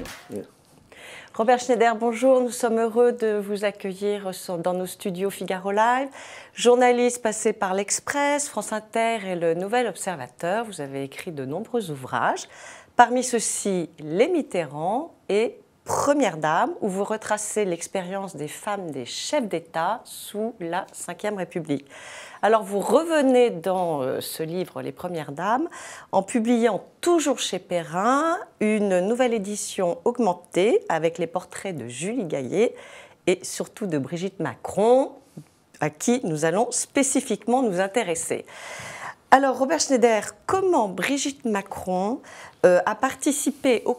attention. Robert Schneider, bonjour. Nous sommes heureux de vous accueillir dans nos studios Figaro Live. Journaliste passé par l'Express, France Inter et le Nouvel Observateur, vous avez écrit de nombreux ouvrages. Parmi ceux-ci, Les Mitterrand et Première Dame, où vous retracez l'expérience des femmes des chefs d'État sous la Ve République. Alors vous revenez dans ce livre, Les Premières Dames, en publiant toujours chez Perrin une nouvelle édition augmentée avec les portraits de Julie Gaillet et surtout de Brigitte Macron, à qui nous allons spécifiquement nous intéresser. Alors Robert Schneider, comment Brigitte Macron a participé au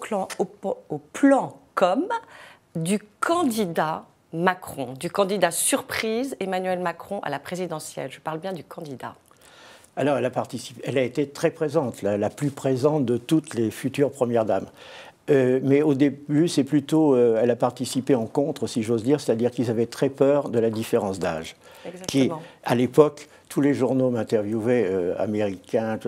plan com du candidat Macron, du candidat surprise Emmanuel Macron à la présidentielle? Je parle bien du candidat. Alors, elle a été très présente, la plus présente de toutes les futures premières dames. Mais au début, c'est plutôt, elle a participé en contre, si j'ose dire, c'est-à-dire qu'ils avaient très peur de la différence d'âge. Qui, à l'époque, tous les journaux m'interviewaient, américains,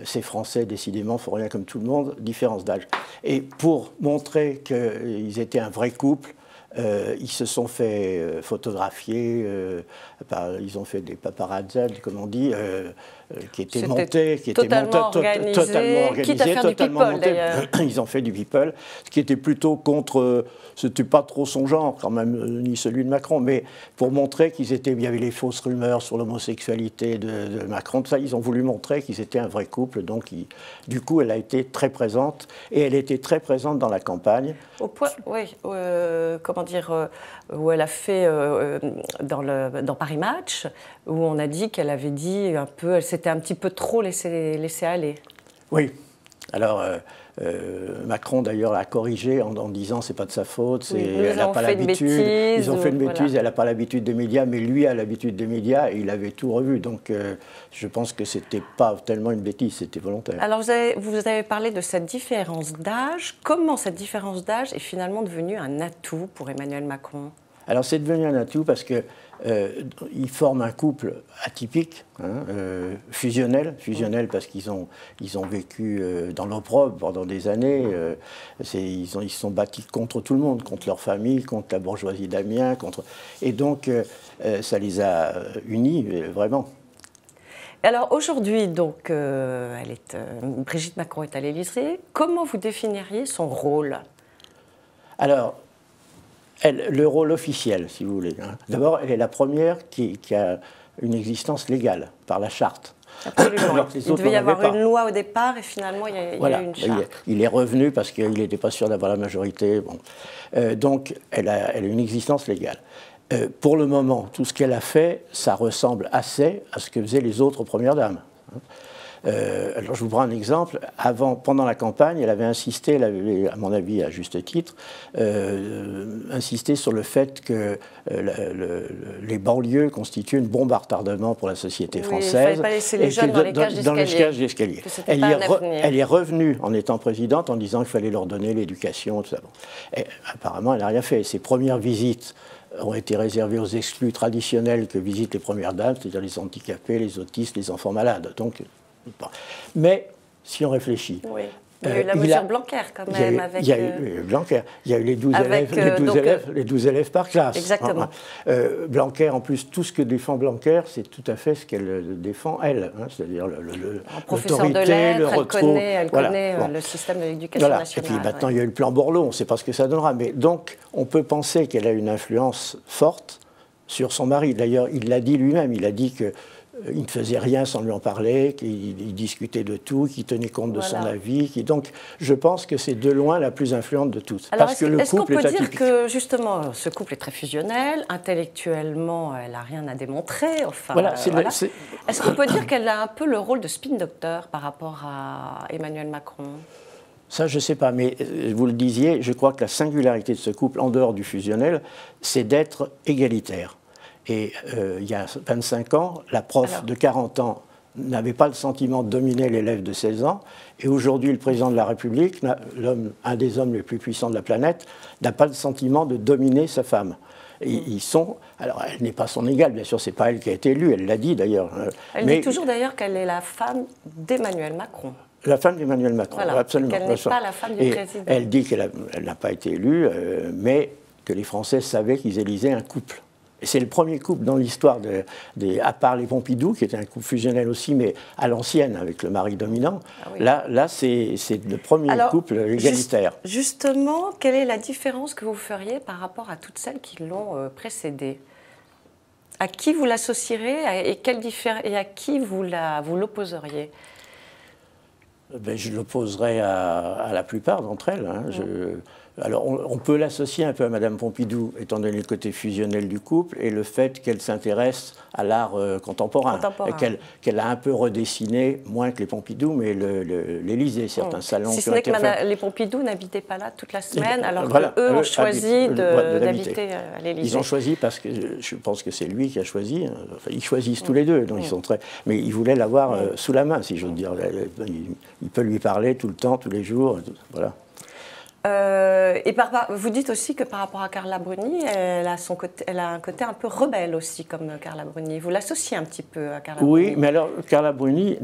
ces Français, décidément, font rien comme tout le monde, différence d'âge. Et pour montrer qu'ils étaient un vrai couple, ils se sont fait photographier, ils ont fait des paparazzes, comme on dit, qui étaient montés, totalement organisés, quitte à faire du people d'ailleurs. Ils ont fait du people, ce qui était plutôt contre, c'était pas trop son genre quand même, ni celui de Macron, mais pour montrer il y avait les fausses rumeurs sur l'homosexualité de Macron, tout ça, ils ont voulu montrer qu'ils étaient un vrai couple, donc du coup elle a été très présente, et elle était très présente dans la campagne. Au point, oui, comment dire, où elle a fait dans Paris Match, où on a dit qu'elle avait dit un peu, elle s'était un petit peu trop laissée aller. Oui. Alors, Macron d'ailleurs a corrigé en disant c'est pas de sa faute, elle n'a pas l'habitude. Ils ont fait une bêtise, voilà. Elle n'a pas l'habitude des médias, mais lui a l'habitude des médias et il avait tout revu. Donc, je pense que c'était pas tellement une bêtise, c'était volontaire. Alors, vous avez parlé de cette différence d'âge. Comment cette différence d'âge est finalement devenue un atout pour Emmanuel Macron? Alors, c'est devenu un atout parce que ils forment un couple atypique, fusionnel parce qu'ils ont vécu dans l'opprobre pendant des années. Ils se sont battus contre tout le monde, contre leur famille, contre la bourgeoisie d'Amiens, et donc ça les a unis vraiment. Alors aujourd'hui, donc, Brigitte Macron est à l'Élysée. Comment vous définiriez son rôle? Alors, le rôle officiel, si vous voulez. D'abord, elle est la première qui a une existence légale, par la charte. Absolument. Il devait y avoir une loi au départ et finalement, il y a eu une charte. Il est revenu parce qu'il n'était pas sûr d'avoir la majorité. Bon. Donc, elle a une existence légale. Pour le moment, tout ce qu'elle a fait, ça ressemble assez à ce que faisaient les autres premières dames. Alors je vous prends un exemple. Pendant la campagne, elle avait insisté, à mon avis à juste titre, insisté sur le fait que les banlieues constituent une bombe à retardement pour la société française. Il ne fallait pas laisser les jeunes dans les cages d'escalier. Elle est revenue en étant présidente en disant qu'il fallait leur donner l'éducation, tout ça. Et, apparemment, elle n'a rien fait. Ses premières visites ont été réservées aux exclus traditionnels que visitent les premières dames, c'est-à-dire les handicapés, les autistes, les enfants malades. Donc, mais si on réfléchit, oui. Il y a eu la mesure Blanquer quand même. Il y a eu Blanquer, il y a eu les 12 élèves par classe. Exactement. Blanquer, en plus, tout ce que défend Blanquer, c'est tout à fait ce qu'elle défend, elle. C'est-à-dire professeur de lettres, elle connaît le système de l'éducation nationale. Et puis maintenant, il y a eu le plan Borloo, on ne sait pas ce que ça donnera. Mais donc, on peut penser qu'elle a une influence forte sur son mari. D'ailleurs, il l'a dit lui-même, il a dit que il ne faisait rien sans lui en parler, qu'il discutait de tout, qu'il tenait compte de son avis. Donc, je pense que c'est de loin la plus influente de toutes. Alors, est-ce qu'on peut dire que, justement, ce couple est très fusionnel, intellectuellement, elle n'a rien à démontrer, enfin, Est-ce qu'on peut dire qu'elle a un peu le rôle de spin doctor par rapport à Emmanuel Macron? Ça, je ne sais pas, mais vous le disiez, je crois que la singularité de ce couple, en dehors du fusionnel, c'est d'être égalitaire. Et il y a 25 ans, la prof de 40 ans n'avait pas le sentiment de dominer l'élève de 16 ans. Et aujourd'hui, le président de la République, un des hommes les plus puissants de la planète, n'a pas le sentiment de dominer sa femme. Et ils sont... Alors, elle n'est pas son égale, bien sûr, ce n'est pas elle qui a été élue, elle l'a dit d'ailleurs. Elle dit toujours d'ailleurs qu'elle est la femme d'Emmanuel Macron. La femme d'Emmanuel Macron, voilà, absolument. Qu'elle n'est pas la femme du président. Elle dit qu'elle n'a pas été élue, mais que les Français savaient qu'ils élisaient un couple. Et c'est le premier couple dans l'histoire, à part les Pompidou, qui était un couple fusionnel aussi, mais à l'ancienne, avec le mari dominant. Ah oui. Là c'est le premier couple égalitaire. Justement, quelle est la différence que vous feriez par rapport à toutes celles qui l'ont précédée? À qui vous l'associerez et à qui vous l'opposeriez? Ben, je l'opposerai à la plupart d'entre elles. Hein. Alors, on peut l'associer un peu à Madame Pompidou, étant donné le côté fusionnel du couple et le fait qu'elle s'intéresse à l'art contemporain. Qu'elle a un peu redessiné, moins que les Pompidou, mais l'Élysée, certains salons. Si ce n'est que les Pompidou n'habitaient pas là toute la semaine, alors qu'eux ont choisi d'habiter à l'Élysée. Ils ont choisi parce que je pense que c'est lui qui a choisi. Enfin, ils choisissent tous les deux, donc ils sont très. Mais ils voulaient l'avoir sous la main, si j'ose dire. Il peut lui parler tout le temps, tous les jours, voilà. Vous dites aussi que par rapport à Carla Bruni, elle a un côté un peu rebelle aussi, comme Carla Bruni. Vous l'associez un petit peu à Carla Bruni? Oui, mais alors Carla Bruni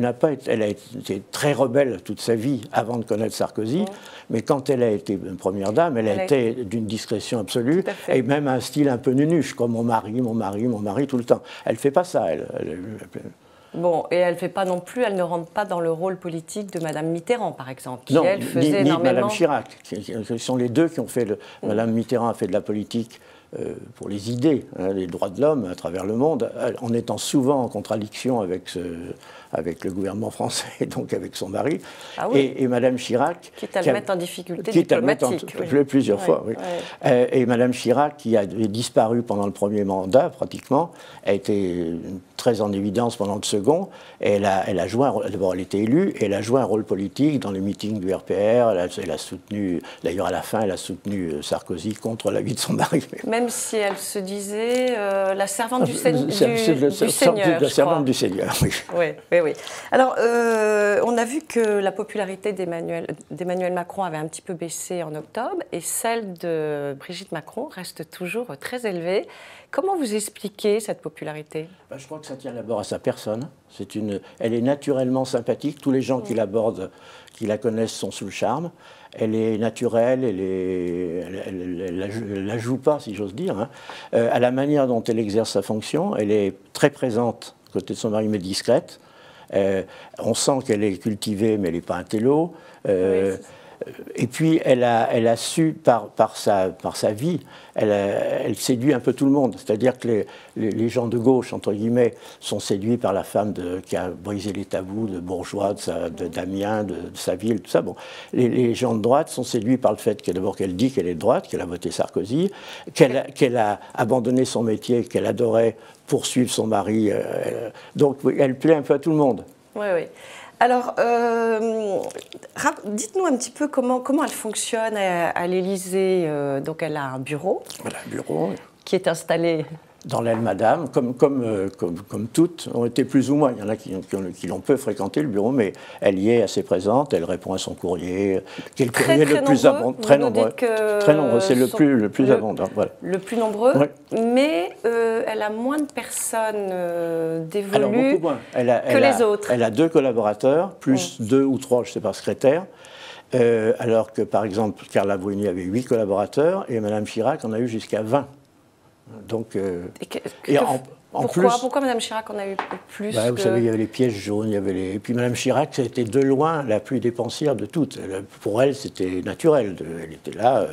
elle a été très rebelle toute sa vie avant de connaître Sarkozy, mais quand elle a été première dame, elle a été d'une discrétion absolue et même un style un peu nunuche, comme mon mari tout le temps. Elle ne fait pas ça, Bon, et elle fait pas non plus, elle ne rentre pas dans le rôle politique de Madame Mitterrand, par exemple, qui non, elle faisait ni énormément. Madame Chirac, qui sont les deux qui ont fait. Madame Mitterrand a fait de la politique pour les idées, les droits de l'homme à travers le monde, en étant souvent en contradiction avec le gouvernement français et donc avec son mari. Ah oui. Et Madame Chirac... Quitte à le mettre en difficulté diplomatique. Plusieurs fois, oui. Et Madame Chirac, qui a disparu pendant le premier mandat, pratiquement, a été très en évidence pendant le second. Et elle a joué d'abord, elle était élue, et elle a joué un rôle politique dans les meetings du RPR. Elle a soutenu, d'ailleurs à la fin, elle a soutenu Sarkozy contre l'avis de son mari. Même si elle se disait la servante du Seigneur. La servante du Seigneur, oui. Oui. Alors, on a vu que la popularité d'Emmanuel Macron avait un petit peu baissé en octobre et celle de Brigitte Macron reste toujours très élevée. Comment vous expliquez cette popularité? Je crois que ça tient d'abord à sa personne. Elle est naturellement sympathique. Tous les gens qui l'abordent, qui la connaissent, sont sous le charme. Elle est naturelle, elle la joue pas, si j'ose dire. Hein. À la manière dont elle exerce sa fonction, elle est très présente à côté de son mari, mais discrète. On sent qu'elle est cultivée, mais elle n'est pas un télo. Et puis, elle a su, par sa vie, elle séduit un peu tout le monde. C'est-à-dire que les gens de gauche, entre guillemets, sont séduits par la femme qui a brisé les tabous de bourgeois, d'Amiens, de sa ville, tout ça. Bon. Les gens de droite sont séduits par le fait qu'elle dit qu'elle est de droite, qu'elle a voté Sarkozy, qu'elle a abandonné son métier, qu'elle adorait poursuivre son mari. Donc, elle plaît un peu à tout le monde. Oui. Alors, dites-nous un petit peu comment elle fonctionne à l'Élysée. Donc, elle a un bureau. Elle a un bureau. Qui est installé... Dans l'aile Madame, comme toutes, ont été plus ou moins. Il y en a qui l'ont peu fréquenté, le bureau, mais elle y est assez présente, elle répond à son courrier, qui est le courrier le plus abondant. Très nombreux. Très nombreux, c'est le plus abondant. Voilà. Le plus nombreux, mais elle a moins de personnes dévolues Alors, beaucoup moins. que les autres. Elle a 2 collaborateurs, plus 2 ou 3, je ne sais pas, secrétaires. Alors que, par exemple, Carla Bruni avait 8 collaborateurs et Mme Chirac en a eu jusqu'à 20. Donc, pourquoi Mme Chirac en a eu plus Vous savez, il y avait les pièges jaunes, et puis Mme Chirac, c'était de loin la plus dépensière de toutes. Pour elle, c'était naturel. Elle était là,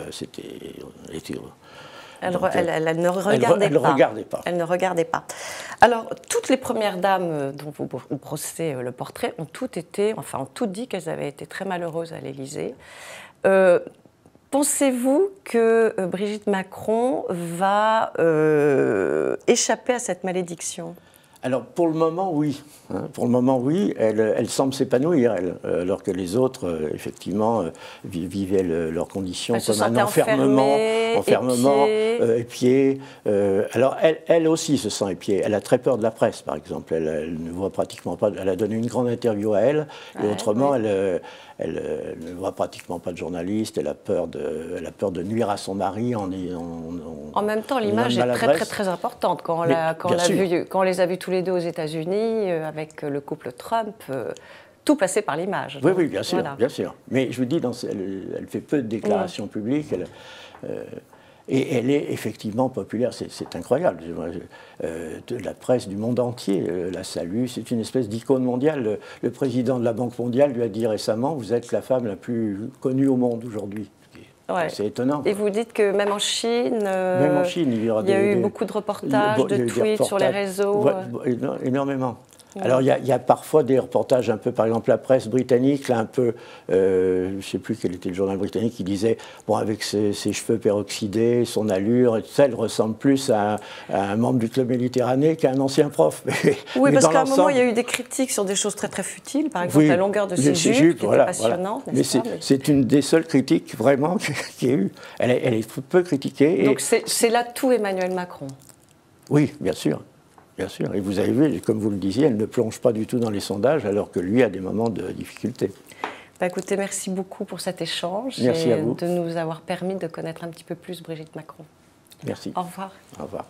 Elle ne regardait pas. Elle ne regardait pas. Alors, toutes les premières dames dont vous brossez le portrait ont toutes dit qu'elles avaient été très malheureuses à l'Élysée. Pensez-vous que Brigitte Macron va échapper à cette malédiction ? Alors, pour le moment, oui. Pour le moment, oui. Elle semble s'épanouir, alors que les autres, effectivement, vivaient leurs conditions comme un enfermement, épiée. Alors, elle aussi se sent épiée. Elle a très peur de la presse, par exemple. Elle ne voit pratiquement pas... Elle a donné une grande interview à elle, et autrement, elle ne voit pratiquement pas de journalistes. Elle a peur de nuire à son mari en même temps, l'image est très, très, très importante. Quand on les a vus tous les deux aux États-Unis, avec le couple Trump, tout passer par l'image. Oui, oui, bien sûr, voilà. bien sûr. Mais je vous dis, elle fait peu de déclarations publiques. Et elle est effectivement populaire, c'est incroyable. De la presse du monde entier la salue, c'est une espèce d'icône mondiale. Le président de la Banque mondiale lui a dit récemment, vous êtes la femme la plus connue au monde aujourd'hui. Ouais. C'est étonnant. Et vous dites que même en Chine, il y a eu beaucoup de reportages, de tweets sur les réseaux. Énormément. Alors, il y a parfois des reportages un peu, par exemple, la presse britannique, là, un peu, je ne sais plus quel était le journal britannique, qui disait, bon, avec ses cheveux peroxydés, son allure, et tout ça, elle ressemble plus à un membre du Club Méditerranée qu'à un ancien prof. Oui, parce qu'à un moment, il y a eu des critiques sur des choses très, très futiles, par exemple, la longueur de ses jupes, qui était passionnante, n'est-ce pas? C'est une des seules critiques, vraiment, qu'il y a eu. Elle est peu critiquée. Donc, c'est là tout Emmanuel Macron. Oui, bien sûr. Bien sûr, et vous avez vu, comme vous le disiez, elle ne plonge pas du tout dans les sondages, alors que lui a des moments de difficulté. Bah écoutez, merci beaucoup pour cet échange. Merci à vous. De nous avoir permis de connaître un petit peu plus Brigitte Macron. Merci. Au revoir. Au revoir.